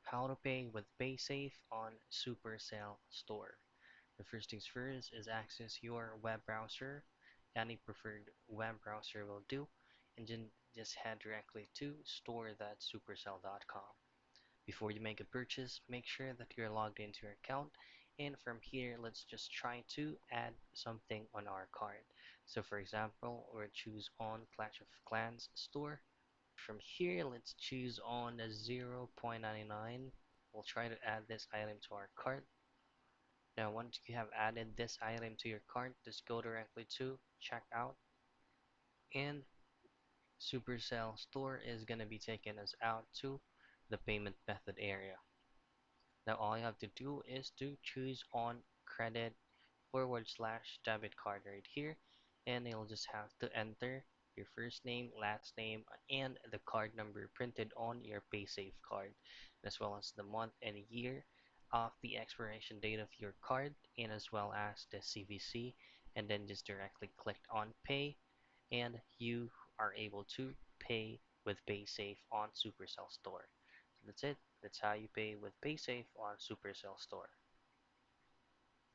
How to pay with Paysafe on Supercell Store. The first things first is access your web browser. Any preferred web browser will do, and then just head directly to store.supercell.com. Before you make a purchase, make sure that you're logged into your account, and from here, let's just try to add something on our card. So for example, we'll choose on Clash of Clans store. From here, let's choose on the 0.99. We'll try to add this item to our cart. Now, once you have added this item to your cart, just go directly to checkout, and Supercell Store is going to be taking us out to the payment method area. Now, all you have to do is to choose on credit / debit card right here, and you'll just have to enter your first name, last name, and the card number printed on your Paysafe card, as well as the month and year of the expiration date of your card, and as well as the CVC, and then just directly click on pay, and you are able to pay with Paysafe on Supercell Store. So that's it. That's how you pay with Paysafe on Supercell Store.